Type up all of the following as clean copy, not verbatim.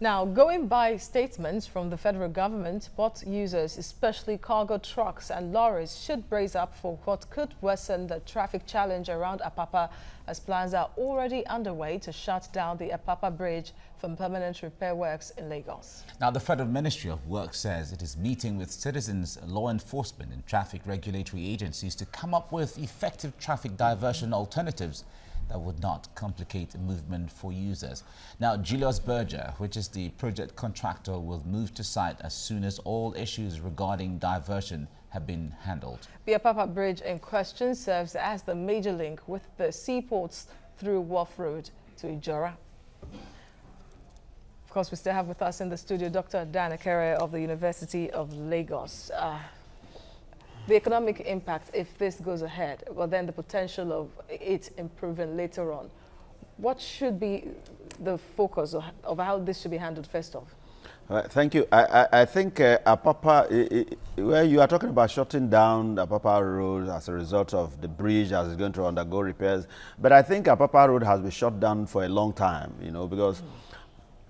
Now, going by statements from the federal government, port users, especially cargo trucks and lorries, should brace up for what could worsen the traffic challenge around Apapa, as plans are already underway to shut down the Apapa bridge from permanent repair works in Lagos. Now, the Federal Ministry of Work says it is meeting with citizens, law enforcement and traffic regulatory agencies to come up with effective traffic diversion alternatives that would not complicate movement for users. Now, Julius Berger, which is the project contractor, will move to site as soon as all issues regarding diversion have been handled. The Apapa Bridge in question serves as the major link with the seaports through Wharf Road to Ijora. Of course, we still have with us in the studio Dr. Dan Akere of the University of Lagos. The economic impact, if this goes ahead, but then the potential of it improving later on. What should be the focus of how this should be handled first off? Thank you. I think Apapa, where you are talking about shutting down the Apapa Road as a result of the bridge as it's going to undergo repairs, but I think Apapa Road has been shut down for a long time, you know, because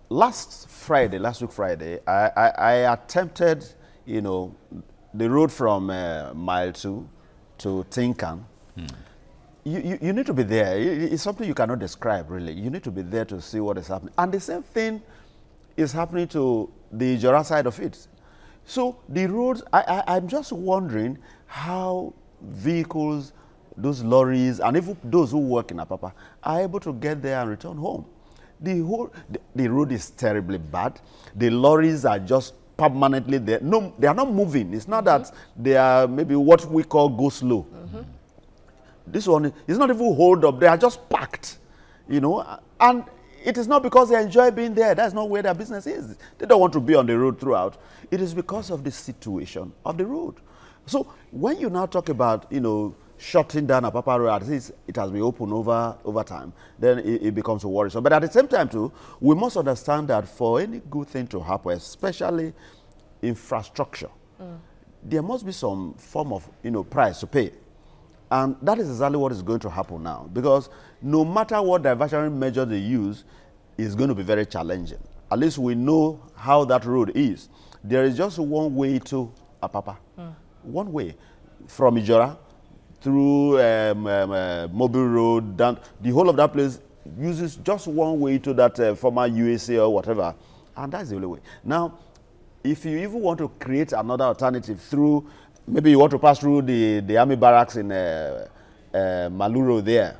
last week Friday, I attempted, you know, the road from Mile 2 to Tinkan. You need to be there. It's something you cannot describe, really. You need to be there to see what is happening. And the same thing is happening to the Ijora side of it. So the roads, I'm just wondering how vehicles, those lorries, and even those who work in Apapa are able to get there and return home. The road is terribly bad. The lorries are just permanently there. No, they are not moving. It's not that they are maybe what we call go slow. This one is not even hold up. They are just packed, you know. And it is not because they enjoy being there. That's not where their business is. They don't want to be on the road throughout. It is because of the situation of the road. So when you now talk about, you know, shutting down Apapa Road, at least it has been open over time, then it becomes a worrisome. But at the same time, too, we must understand that for any good thing to happen, especially infrastructure, there must be some form of, you know, price to pay. And that is exactly what is going to happen now, because no matter what diversionary measure they use, it's going to be very challenging. At least we know how that road is. There is just one way to Apapa, one way from Ijora through Mobile Road, down the whole of that place uses just one way to that former USA or whatever, and that's the only way. Now, if you even want to create another alternative through, maybe you want to pass through the army barracks in Maluro there,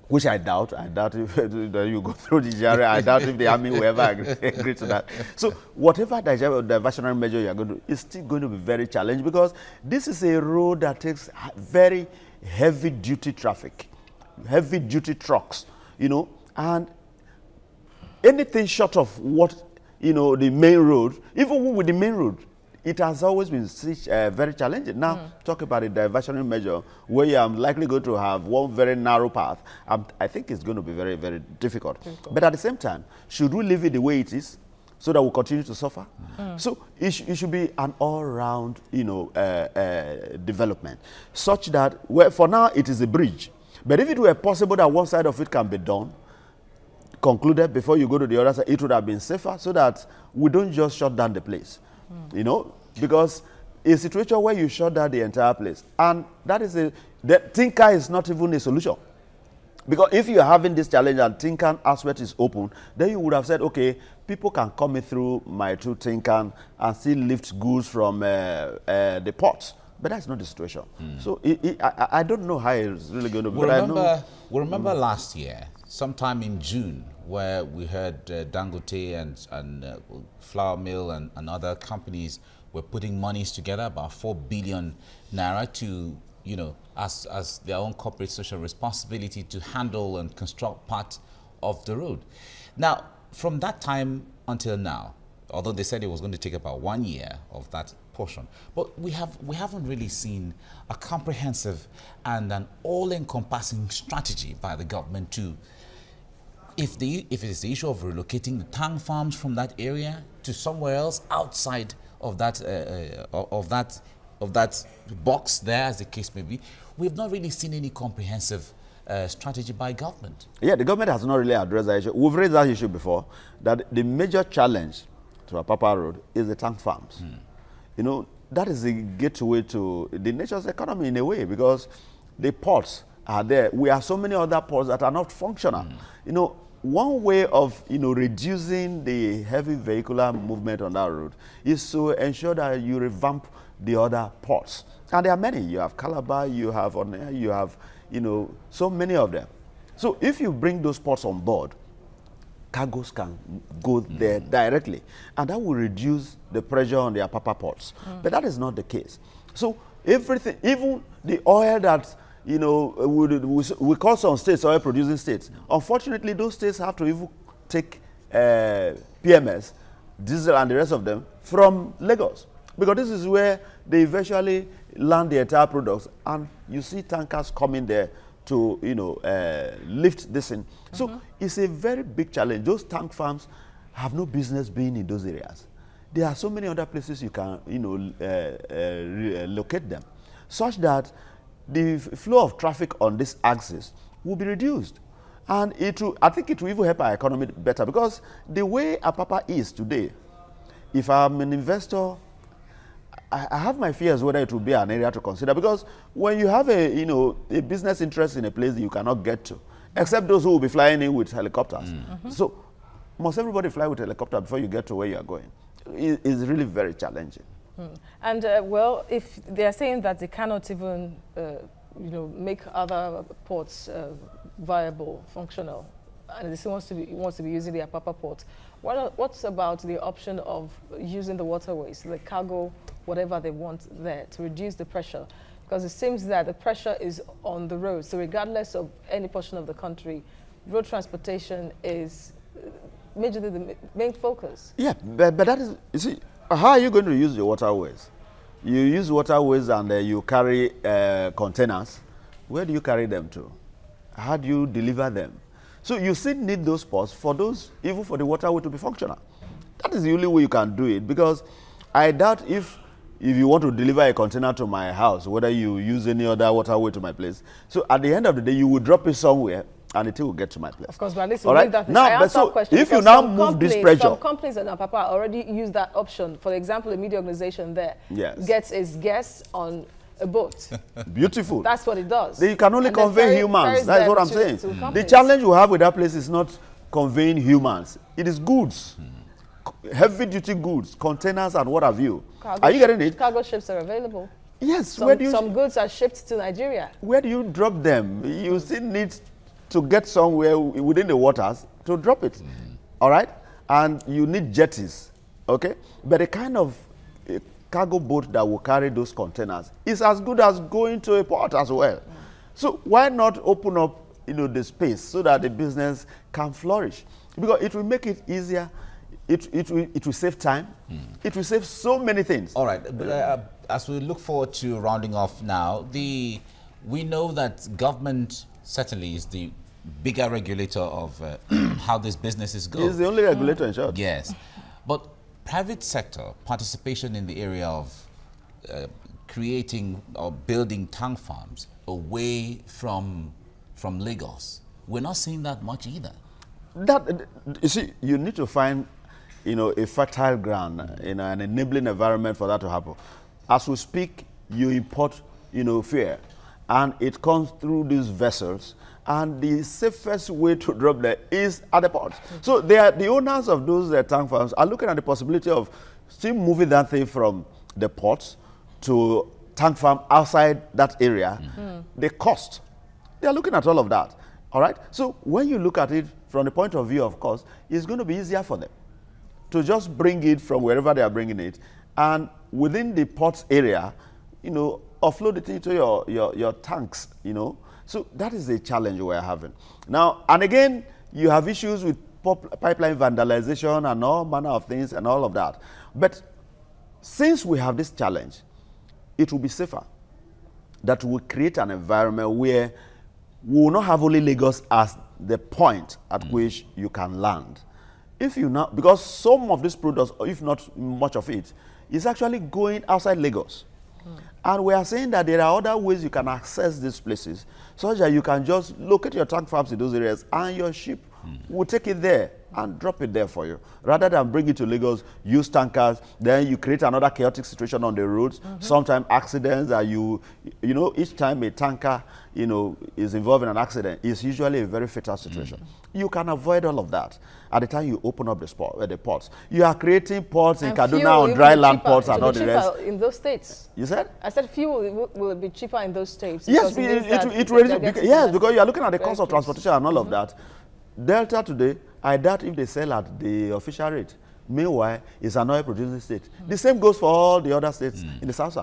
which I doubt if you go through the Ijara, I doubt if the army will ever agree to that. So whatever diversionary measure you are going to do, it's still going to be very challenging, because this is a road that takes very heavy duty traffic, heavy duty trucks, you know, and anything short of what, you know, the main road, even with the main road, it has always been very challenging. Now, talk about a diversionary measure where you are likely going to have one very narrow path. I think it's going to be very, very difficult. But at the same time, should we leave it the way it is so that we continue to suffer? So it should be an all-round, you know, development, such that, well, for now, it is a bridge. But if it were possible that one side of it can be done, concluded before you go to the other side, it would have been safer, so that we don't just shut down the place. You know, because a situation where you shut down the entire place, and that is the Tinkan is not even a solution. Because if you are having this challenge and Tinkan aspect is open, then you would have said, okay, people can come in through my two Tinkan and still lift goods from the ports. But that's not the situation. So I don't know how it's really going to be. We remember last year, sometime in June, where we heard Dangote and Flour Mill and other companies were putting monies together, about 4 billion naira, to, you know, as their own corporate social responsibility to handle and construct part of the road. Now, from that time until now, although they said it was going to take about 1 year of that portion, but we haven't really seen a comprehensive and an all-encompassing strategy by the government to, if it is the issue of relocating the tank farms from that area to somewhere else outside of that box there, as the case may be, we've not really seen any comprehensive strategy by government. Yeah, the government has not really addressed that issue. We've raised that issue before, that the major challenge to Apapa Road is the tank farms. You know, that is the gateway to the nation's economy in a way, because the ports are there. We have so many other ports that are not functional. You know, one way of, you know, reducing the heavy vehicular movement on that road is to ensure that you revamp the other ports. And there are many. You have Calabar, you have Onea, you have, you know, so many of them. So if you bring those ports on board, cargoes can go there directly, and that will reduce the pressure on the Apapa ports. But that is not the case. So everything, even the oil that, you know, we call some states oil producing states. Unfortunately, those states have to even take PMS, diesel and the rest of them from Lagos, because this is where they eventually land the entire products, and you see tankers coming there to, you know, lift this in. So it's a very big challenge. Those tank farms have no business being in those areas. There are so many other places you can, you know, locate them, such that the flow of traffic on this axis will be reduced. And it will, I think it will even help our economy better, because the way Apapa is today, if I'm an investor, I have my fears whether it will be an area to consider, because when you have a, you know, a business interest in a place that you cannot get to, except those who will be flying in with helicopters. So must everybody fly with helicopter before you get to where you are going? It's really very challenging. And well, if they are saying that they cannot even, you know, make other ports viable, functional, and this wants to be using the Apapa port, what's about the option of using the waterways, the cargo, whatever they want there, to reduce the pressure? Because it seems that the pressure is on the road. So regardless of any portion of the country, road transportation is majorly the main focus. Yeah, but that is, you see, how are you going to use your waterways? You use waterways and you carry containers. Where do you carry them to? How do you deliver them? So you still need those ports for those, even for the waterway to be functional. That is the only way you can do it, because I doubt if you want to deliver a container to my house, whether you use any other waterway to my place. So at the end of the day, you will drop it somewhere and it will get to my place. Of course, but at least all right? that. Now, but so if you now move this pressure, some companies in Apapa already use that option. For example, a media organization there gets its guests on a boat. Beautiful. That's what it does. You can only convey humans. That's what I'm saying. The challenge we have with that place is not conveying humans. It is goods. Heavy-duty goods, containers and what have you. Are you getting it? Cargo ships are available. Yes. Some goods are shipped to Nigeria. Where do you drop them? You still need to get somewhere within the waters to drop it. All right? And you need jetties. Okay? But the kind of cargo boat that will carry those containers is as good as going to a port as well. So why not open up, you know, the space so that the business can flourish? Because it will make it easier. It will save time. It will save so many things. All right. As we look forward to rounding off now, we know that government certainly is the bigger regulator of how these businesses go. It's the only regulator in short. Yes. But private sector participation in the area of creating or building tank farms away from Lagos, we're not seeing that much either. You see, you need to find, you know, a fertile ground, you know, an enabling environment for that to happen. As we speak, you import, you know, fuel, and it comes through these vessels, and the safest way to drop there is at the port. So the owners of those tank farms are looking at the possibility of still moving that thing from the ports to tank farm outside that area. The cost, they are looking at all of that. All right. So when you look at it from the point of view of cost, it's going to be easier for them to just bring it from wherever they are bringing it, and within the ports area, you know, offload it into your tanks, you know. So that is a challenge we're having. Now, and again, you have issues with pipeline vandalization and all manner of things and all of that. But since we have this challenge, it will be safer that we create an environment where we will not have only Lagos as the point at which you can land. If you now, because some of these products, if not much of it, is actually going outside Lagos. And we are saying that there are other ways you can access these places, such that you can just locate your tank farms in those areas and your ship will take it there and drop it there for you. Rather than bring it to Lagos, use tankers, then you create another chaotic situation on the roads, sometimes accidents that you know, each time a tanker, you know, is involved in an accident, it's usually a very fatal situation. You can avoid all of that at the time you open up the ports. You are creating ports in Kaduna on dry land ports and all the rest. In those states. You said? I said fuel will be cheaper in those states. Yes, it raises, yes, because you are looking at the cost of transportation and all of that. Delta today, I doubt if they sell at the official rate. Meanwhile, it's an oil producing state. The same goes for all the other states in the south.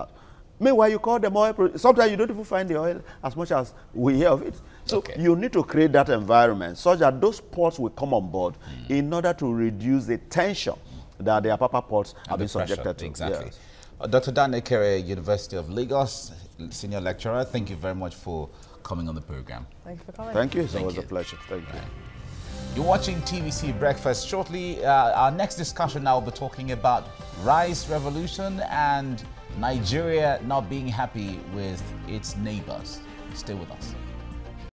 Meanwhile, you call them oil, sometimes you don't even find the oil as much as we hear of it. So you need to create that environment such that those ports will come on board in order to reduce the tension that the Apapa ports have been subjected to. Exactly. Yes. Dr. Dan Ekere, University of Lagos, Senior Lecturer, thank you very much for coming on the program. Thank you for coming. Thank you. It was a pleasure. Thank you. You're watching TVC Breakfast. Shortly, our next discussion now will be talking about rice revolution and Nigeria not being happy with its neighbors. Stay with us.